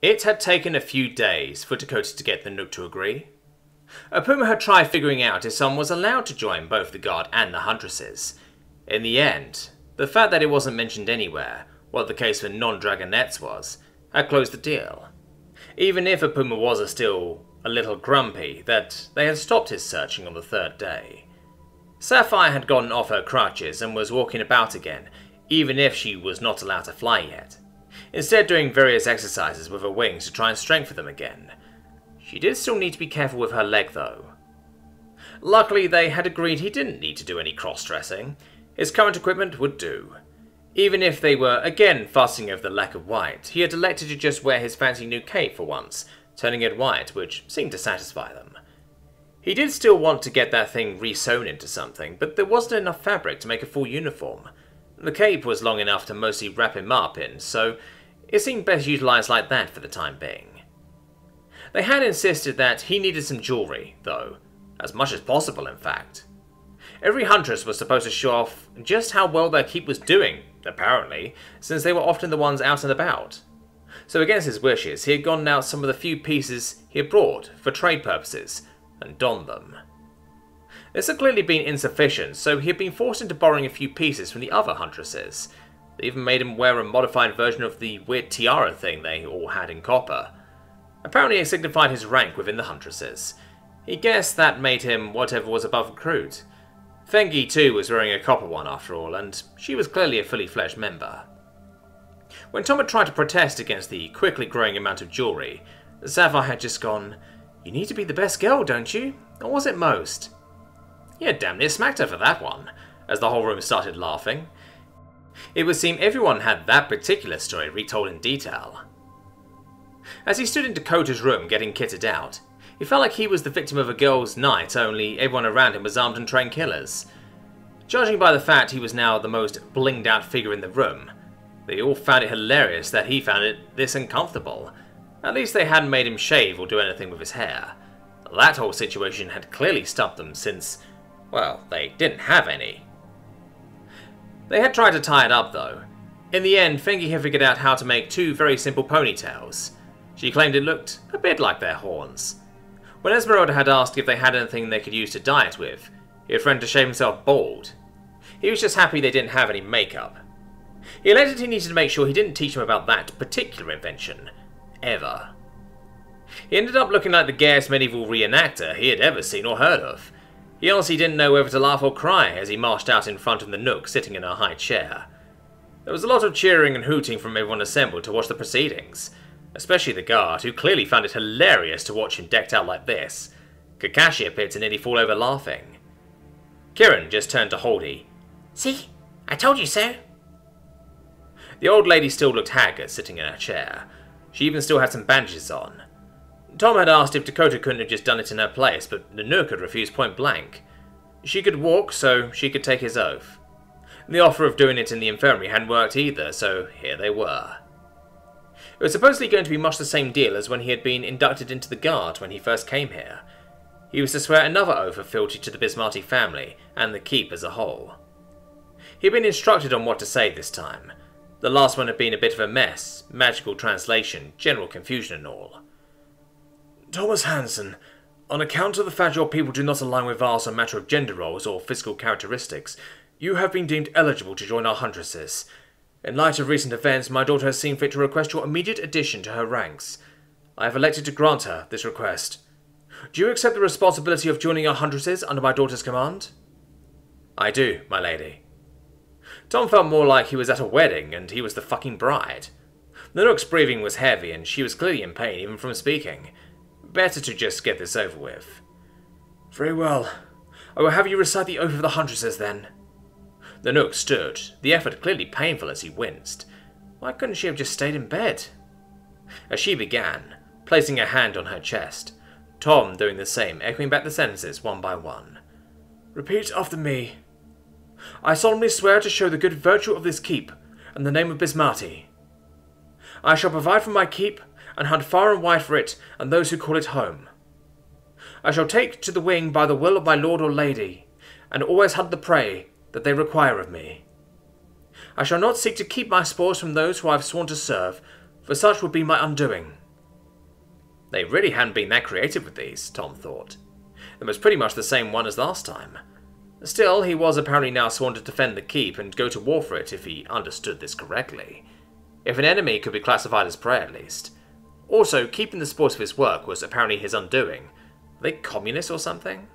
It had taken a few days for Dakota to get the Nook to agree. Puma had tried figuring out if someone was allowed to join both the Guard and the Huntresses. In the end, the fact that it wasn't mentioned anywhere, what the case for non-Dragonettes was, had closed the deal. Even if Puma was still a little grumpy that they had stopped his searching on the third day. Sapphire had gotten off her crutches and was walking about again, even if she was not allowed to fly yet. Instead doing various exercises with her wings to try and strengthen them again. She did still need to be careful with her leg though. Luckily they had agreed he didn't need to do any cross-dressing. His current equipment would do. Even if they were again fussing over the lack of white, he had elected to just wear his fancy new cape for once, turning it white, which seemed to satisfy them. He did still want to get that thing re-sewn into something, but there wasn't enough fabric to make a full uniform. The cape was long enough to mostly wrap him up in, so it seemed best utilised like that for the time being. They had insisted that he needed some jewellery, though, as much as possible in fact. Every Huntress was supposed to show off just how well their keep was doing, apparently, since they were often the ones out and about. So against his wishes, he had gotten out some of the few pieces he had brought for trade purposes, and donned them. This had clearly been insufficient, so he had been forced into borrowing a few pieces from the other Huntresses. They even made him wear a modified version of the weird tiara thing they all had in copper. Apparently it signified his rank within the Huntresses. He guessed that made him whatever was above recruit. Fengi too was wearing a copper one after all, and she was clearly a fully fledged member. When Tom had tried to protest against the quickly growing amount of jewellery, Sapphire had just gone, "You need to be the best girl, don't you? Or was it most?" He had damn near smacked her for that one, as the whole room started laughing. It would seem everyone had that particular story retold in detail. As he stood in Dakota's room getting kitted out, he felt like he was the victim of a girl's night, only everyone around him was armed and trained killers. Judging by the fact he was now the most blinged out figure in the room, they all found it hilarious that he found it this uncomfortable. At least they hadn't made him shave or do anything with his hair. That whole situation had clearly stumped them since, well, they didn't have any. They had tried to tie it up though. In the end, Fengi had figured out how to make two very simple ponytails. She claimed it looked a bit like their horns. When Esmeralda had asked if they had anything they could use to dye it with, he had threatened to shave himself bald. He was just happy they didn't have any makeup. He alleged he needed to make sure he didn't teach him about that particular invention. Ever. He ended up looking like the gayest medieval reenactor he had ever seen or heard of. He honestly didn't know whether to laugh or cry as he marched out in front of the Nook sitting in her high chair. There was a lot of cheering and hooting from everyone assembled to watch the proceedings, especially the guard, who clearly found it hilarious to watch him decked out like this. Kakashi appeared to nearly fall over laughing. Kiran just turned to Holdy. "See? I told you so." The old lady still looked haggard sitting in her chair. She even still had some bandages on. Tom had asked if Dakota couldn't have just done it in her place, but the Nook had refused point blank. She could walk, so she could take his oath. The offer of doing it in the infirmary hadn't worked either, so here they were. It was supposedly going to be much the same deal as when he had been inducted into the Guard when he first came here. He was to swear another oath of fealty to the Bismarti family, and the keep as a whole. He had been instructed on what to say this time. The last one had been a bit of a mess, magical translation, general confusion and all. "Thomas Hansen, on account of the fact your people do not align with ours on a matter of gender roles or physical characteristics, you have been deemed eligible to join our Huntresses. In light of recent events, my daughter has seen fit to request your immediate addition to her ranks. I have elected to grant her this request. Do you accept the responsibility of joining our Huntresses under my daughter's command?" "I do, my lady." Tom felt more like he was at a wedding and he was the fucking bride. The Nook's breathing was heavy and she was clearly in pain even from speaking. Better to just get this over with. "Very well. I will have you recite the oath of the Huntresses then." The Nook stood, the effort clearly painful as he winced. Why couldn't she have just stayed in bed? As she began, placing her hand on her chest, Tom doing the same, echoing back the sentences one by one. "Repeat after me. I solemnly swear to show the good virtue of this keep, in the name of Bismarti. I shall provide for my keep, and hunt far and wide for it and those who call it home. I shall take to the wing by the will of my lord or lady, and always hunt the prey that they require of me. I shall not seek to keep my spoils from those who I have sworn to serve, for such would be my undoing. They really hadn't been that creative with these, Tom thought. Them was pretty much the same one as last time. Still, he was apparently now sworn to defend the keep and go to war for it if he understood this correctly. If an enemy could be classified as prey at least. Also, keeping the spoils of his work was apparently his undoing. Were they communists or something?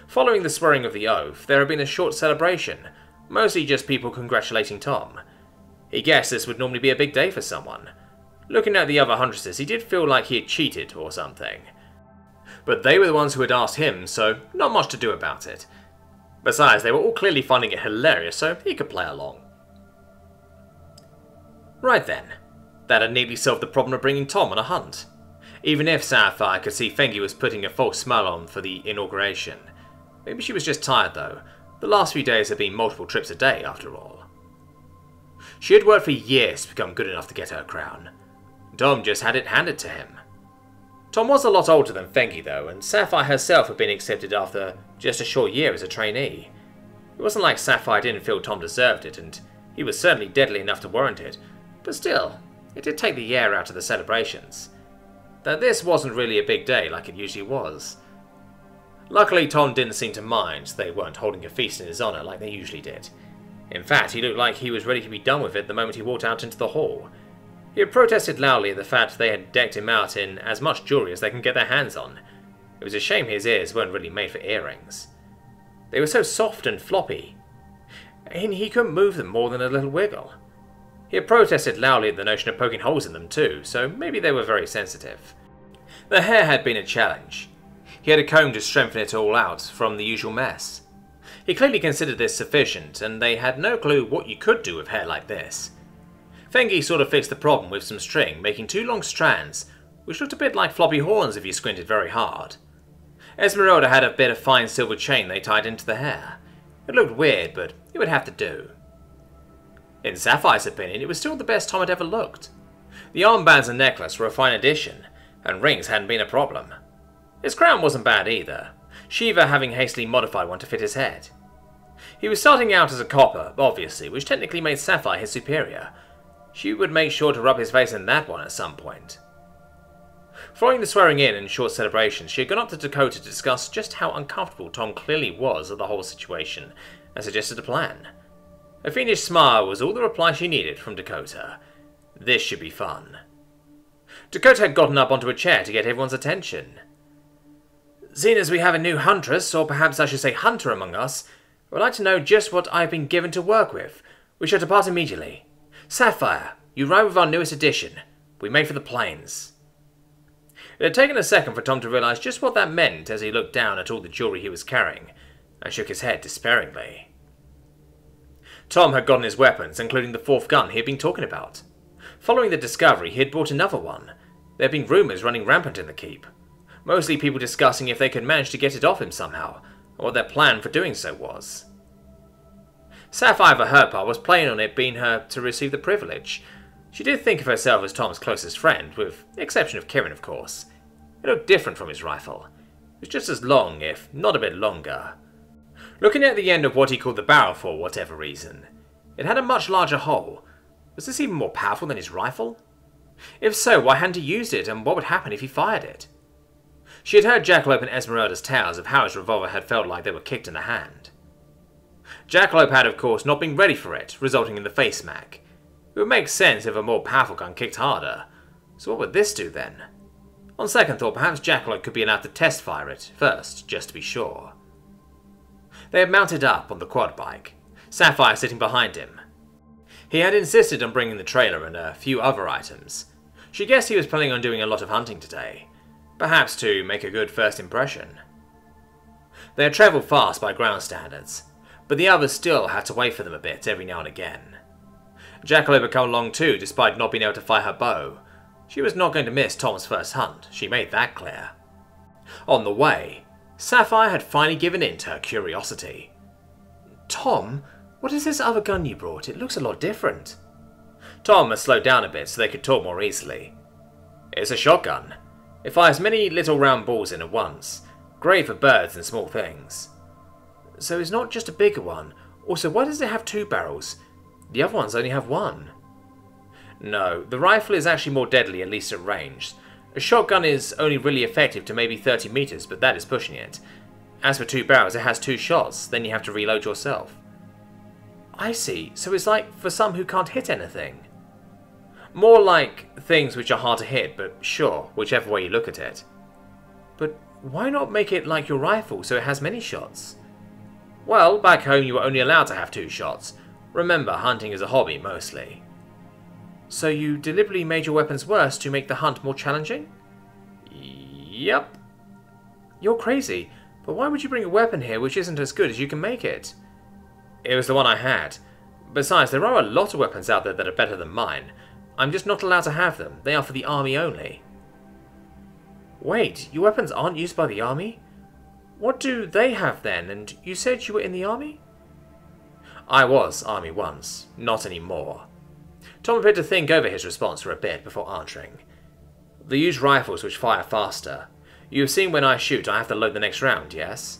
Following the swearing of the oath, there had been a short celebration, mostly just people congratulating Tom. He guessed this would normally be a big day for someone. Looking at the other Huntresses, he did feel like he had cheated or something. But they were the ones who had asked him, so not much to do about it. Besides, they were all clearly finding it hilarious, so he could play along. Right then. That had neatly solved the problem of bringing Tom on a hunt. Even if Sapphire could see Fengi was putting a false smile on for the inauguration. Maybe she was just tired though. The last few days had been multiple trips a day, after all. She had worked for years to become good enough to get her crown. Tom just had it handed to him. Tom was a lot older than Fengi though, and Sapphire herself had been accepted after just a short year as a trainee. It wasn't like Sapphire didn't feel Tom deserved it, and he was certainly deadly enough to warrant it, but still, it did take the air out of the celebrations. That this wasn't really a big day like it usually was. Luckily, Tom didn't seem to mind they weren't holding a feast in his honour like they usually did. In fact, he looked like he was ready to be done with it the moment he walked out into the hall. He had protested loudly at the fact they had decked him out in as much jewellery as they can get their hands on. It was a shame his ears weren't really made for earrings. They were so soft and floppy, and he couldn't move them more than a little wiggle. He had protested loudly at the notion of poking holes in them too, so maybe they were very sensitive. The hair had been a challenge. He had a comb to strengthen it all out from the usual mess. He clearly considered this sufficient, and they had no clue what you could do with hair like this. Fengi sort of fixed the problem with some string, making 2 long strands, which looked a bit like floppy horns if you squinted very hard. Esmeralda had a bit of fine silver chain they tied into the hair. It looked weird, but it would have to do. In Sapphire's opinion, it was still the best Tom had ever looked. The armbands and necklace were a fine addition, and rings hadn't been a problem. His crown wasn't bad either, Shiva having hastily modified one to fit his head. He was starting out as a copper, obviously, which technically made Sapphire his superior. She would make sure to rub his face in that one at some point. Following the swearing in and short celebrations, she had gone up to Dakota to discuss just how uncomfortable Tom clearly was at the whole situation, and suggested a plan. A fiendish smile was all the reply she needed from Dakota. This should be fun. Dakota had gotten up onto a chair to get everyone's attention. Seeing as we have a new huntress, or perhaps I should say hunter among us, I would like to know just what I have been given to work with. We shall depart immediately. Sapphire, you ride with our newest addition. We made for the plains. It had taken a second for Tom to realise just what that meant as he looked down at all the jewellery he was carrying, and shook his head despairingly. Tom had gotten his weapons, including the 4th gun he had been talking about. Following the discovery, he had brought another one. There had been rumours running rampant in the keep. Mostly people discussing if they could manage to get it off him somehow, or what their plan for doing so was. Sapphire, for her part, was playing on it being her to receive the privilege. She did think of herself as Tom's closest friend, with the exception of Kieran, of course. It looked different from his rifle. It was just as long, if not a bit longer. Looking at the end of what he called the barrel for whatever reason, it had a much larger hole. Was this even more powerful than his rifle? If so, why hadn't he used it, and what would happen if he fired it? She had heard Jackalope and Esmeralda's tales of how his revolver had felt like they were kicked in the hand. Jackalope had, of course, not been ready for it, resulting in the face smack. It would make sense if a more powerful gun kicked harder. So what would this do then? On second thought, perhaps Jackalope could be allowed to test fire it first, just to be sure. They had mounted up on the quad bike, Sapphire sitting behind him. He had insisted on bringing the trailer and a few other items. She guessed he was planning on doing a lot of hunting today, perhaps to make a good first impression. They had travelled fast by ground standards, but the others still had to wait for them a bit every now and again. Jackalope had come along too, despite not being able to fire her bow. She was not going to miss Tom's first hunt, she made that clear. On the way, Sapphire had finally given in to her curiosity. Tom, what is this other gun you brought? It looks a lot different. Tom had slowed down a bit so they could talk more easily. It's a shotgun. It fires many little round balls in at once. Great for birds and small things. So it's not just a bigger one. Also, why does it have 2 barrels? The other ones only have 1. No, the rifle is actually more deadly, at least at range. A shotgun is only really effective to maybe 30 meters, but that is pushing it. As for 2 barrels, it has 2 shots, then you have to reload yourself. I see, so it's like for some who can't hit anything. More like things which are hard to hit, but sure, whichever way you look at it. But why not make it like your rifle so it has many shots? Well, back home you were only allowed to have 2 shots. Remember, hunting is a hobby mostly. So you deliberately made your weapons worse to make the hunt more challenging? Yep. You're crazy, but why would you bring a weapon here which isn't as good as you can make it? It was the one I had. Besides, there are a lot of weapons out there that are better than mine. I'm just not allowed to have them. They are for the army only. Wait, your weapons aren't used by the army? What do they have then? And you said you were in the army? I was army once, not anymore. Tom appeared to think over his response for a bit before answering. They use rifles which fire faster. You've seen when I shoot, I have to load the next round, yes?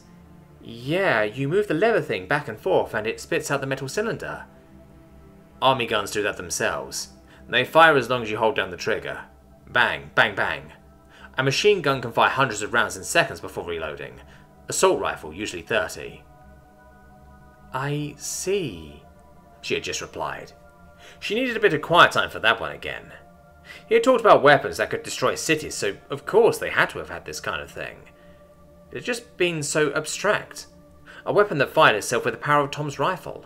Yeah, you move the lever thing back and forth and it spits out the metal cylinder. Army guns do that themselves. They fire as long as you hold down the trigger. Bang, bang, bang. A machine gun can fire hundreds of rounds in seconds before reloading. Assault rifle, usually 30. I see, she had just replied. She needed a bit of quiet time for that one again. He had talked about weapons that could destroy cities, so of course they had to have had this kind of thing. It had just been so abstract. A weapon that fired itself with the power of Tom's rifle.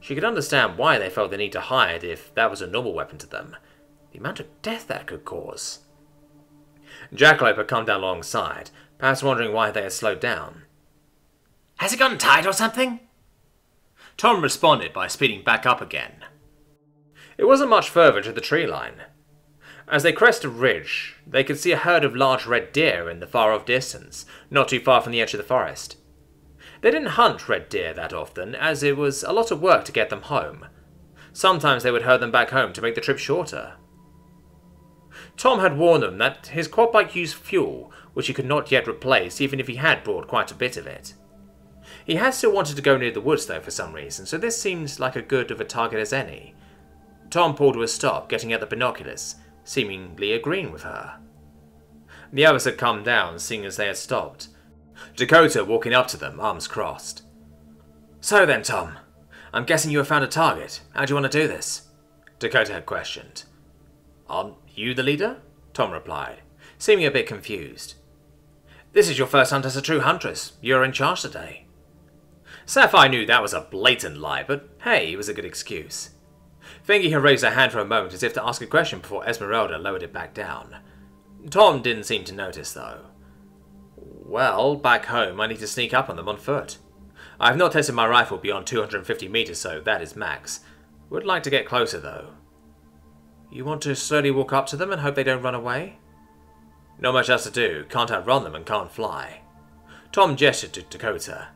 She could understand why they felt the need to hide if that was a normal weapon to them. The amount of death that could cause. Jackalope had come down alongside, perhaps wondering why they had slowed down. Has it gotten tight or something? Tom responded by speeding back up again. It wasn't much further to the tree line. As they crested a ridge, they could see a herd of large red deer in the far-off distance, not too far from the edge of the forest. They didn't hunt red deer that often, as it was a lot of work to get them home. Sometimes they would herd them back home to make the trip shorter. Tom had warned them that his quad bike used fuel, which he could not yet replace even if he had brought quite a bit of it. He had still wanted to go near the woods though for some reason, so this seemed like as good of a target as any. Tom pulled to a stop, getting out the binoculars, seemingly agreeing with her. The others had come down, seeing as they had stopped. Dakota walking up to them, arms crossed. So then, Tom, I'm guessing you have found a target. How do you want to do this? Dakota had questioned. Aren't you the leader? Tom replied, seeming a bit confused. This is your first hunt as a true huntress. You're in charge today. Sapphire knew that was a blatant lie, but hey, it was a good excuse. Fingy had raised her hand for a moment as if to ask a question before Esmeralda lowered it back down. Tom didn't seem to notice, though. Well, back home I need to sneak up on them on foot. I have not tested my rifle beyond 250 meters, so that is max. Would like to get closer, though. You want to slowly walk up to them and hope they don't run away? Not much else to do. Can't outrun them and can't fly. Tom gestured to Dakota.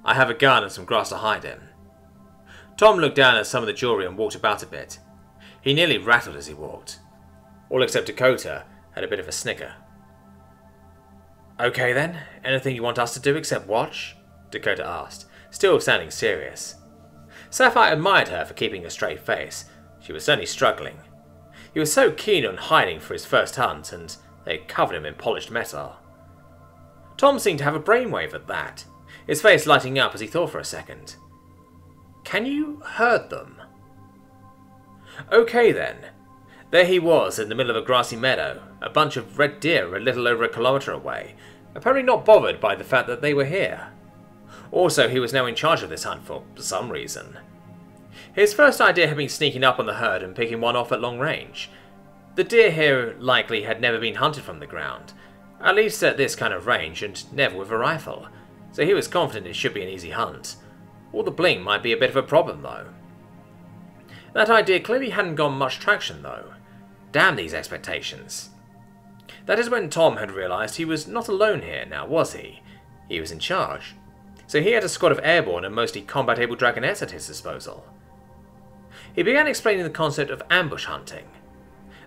I have a gun and some grass to hide in. Tom looked down at some of the jewelry and walked about a bit. He nearly rattled as he walked. All except Dakota had a bit of a snicker. Okay then, anything you want us to do except watch? Dakota asked, still sounding serious. Sapphire admired her for keeping a straight face. She was certainly struggling. He was so keen on hiding for his first hunt, and they covered him in polished metal. Tom seemed to have a brainwave at that, his face lighting up as he thought for a second. Can you herd them? Okay then. There he was in the middle of a grassy meadow, a bunch of red deer a little over a kilometre away, apparently not bothered by the fact that they were here. Also, he was now in charge of this hunt for some reason. His first idea had been sneaking up on the herd and picking one off at long range. The deer here likely had never been hunted from the ground, at least at this kind of range, and never with a rifle, so he was confident it should be an easy hunt. All the bling might be a bit of a problem, though. That idea clearly hadn't gotten much traction, though. Damn these expectations. That is when Tom had realised he was not alone here now, was he? He was in charge. So he had a squad of airborne and mostly combat-able dragonettes at his disposal. He began explaining the concept of ambush hunting.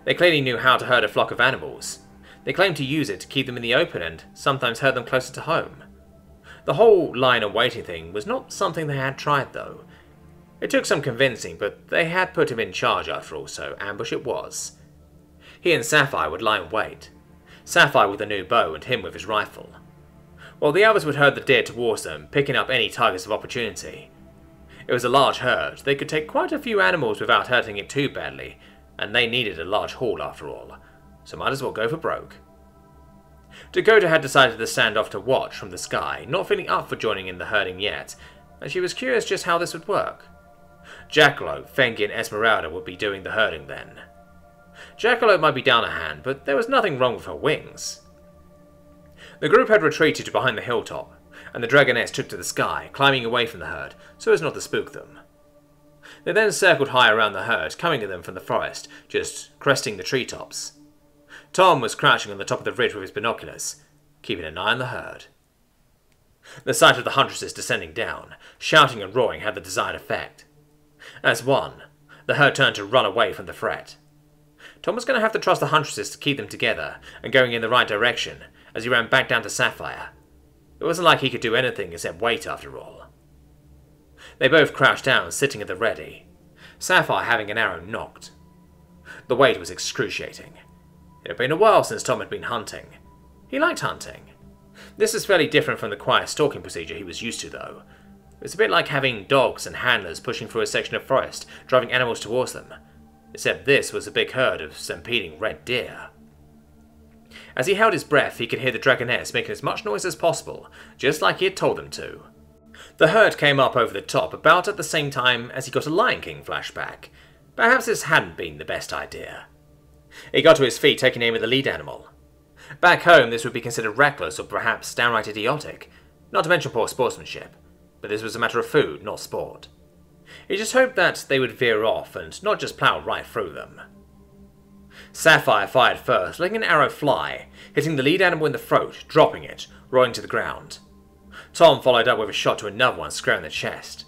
They clearly knew how to herd a flock of animals. They claimed to use it to keep them in the open and sometimes herd them closer to home. The whole lying and waiting thing was not something they had tried, though. It took some convincing, but they had put him in charge after all, so ambush it was. He and Sapphire would lie in wait, Sapphire with a new bow and him with his rifle, while the others would herd the deer towards them, picking up any targets of opportunity. It was a large herd, they could take quite a few animals without hurting it too badly, and they needed a large haul after all, so might as well go for broke. Dakota had decided to stand off to watch from the sky, not feeling up for joining in the herding yet, and she was curious just how this would work. Jackalope, Fengi and Esmeralda would be doing the herding then. Jackalope might be down a hand, but there was nothing wrong with her wings. The group had retreated to behind the hilltop, and the dragoness took to the sky, climbing away from the herd, so as not to spook them. They then circled high around the herd, coming at them from the forest, just cresting the treetops. Tom was crouching on the top of the ridge with his binoculars, keeping an eye on the herd. The sight of the Huntresses descending down, shouting and roaring, had the desired effect. As one, the herd turned to run away from the threat. Tom was going to have to trust the Huntresses to keep them together and going in the right direction as he ran back down to Sapphire. It wasn't like he could do anything except wait after all. They both crouched down, sitting at the ready, Sapphire having an arrow knocked. The wait was excruciating. It had been a while since Tom had been hunting. He liked hunting. This is fairly different from the quiet stalking procedure he was used to, though. It was a bit like having dogs and handlers pushing through a section of forest, driving animals towards them. Except this was a big herd of stampeding red deer. As he held his breath, he could hear the dragoness making as much noise as possible, just like he had told them to. The herd came up over the top about at the same time as he got a Lion King flashback. Perhaps this hadn't been the best idea. He got to his feet, taking aim at the lead animal. Back home, this would be considered reckless or perhaps downright idiotic, not to mention poor sportsmanship, but this was a matter of food, not sport. He just hoped that they would veer off and not just plough right through them. Sapphire fired first, letting an arrow fly, hitting the lead animal in the throat, dropping it, rolling to the ground. Tom followed up with a shot to another one square in the chest.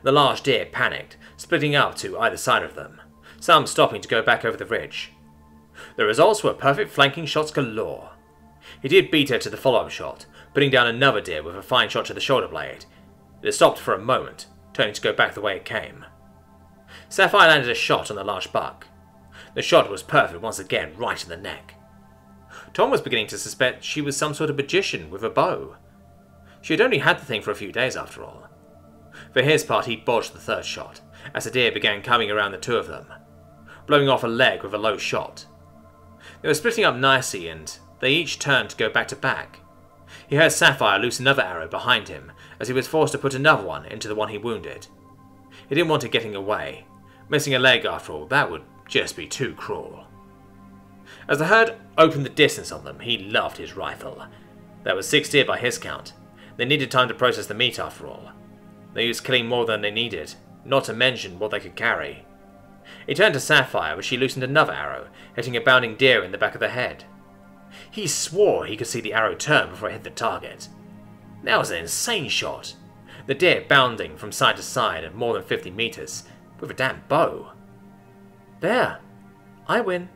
The large deer panicked, splitting up to either side of them, some stopping to go back over the ridge. The results were perfect flanking shots galore. He did beat her to the follow-up shot, putting down another deer with a fine shot to the shoulder blade. It had stopped for a moment, turning to go back the way it came. Sapphire landed a shot on the large buck. The shot was perfect once again, right in the neck. Tom was beginning to suspect she was some sort of magician with a bow. She had only had the thing for a few days after all. For his part, he bodged the third shot, as the deer began coming around the two of them, blowing off a leg with a low shot. They were splitting up nicely, and they each turned to go back to back. He heard Sapphire loose another arrow behind him, as he was forced to put another one into the one he wounded. He didn't want it getting away. Missing a leg after all, that would just be too cruel. As the herd opened the distance on them, he loved his rifle. There was 6 deer by his count. They needed time to process the meat after all. They used killing more than they needed, not to mention what they could carry. He turned to Sapphire, but she loosened another arrow, hitting a bounding deer in the back of the head. He swore he could see the arrow turn before it hit the target. That was an insane shot. The deer bounding from side to side at more than 50 meters, with a damn bow. There, I win.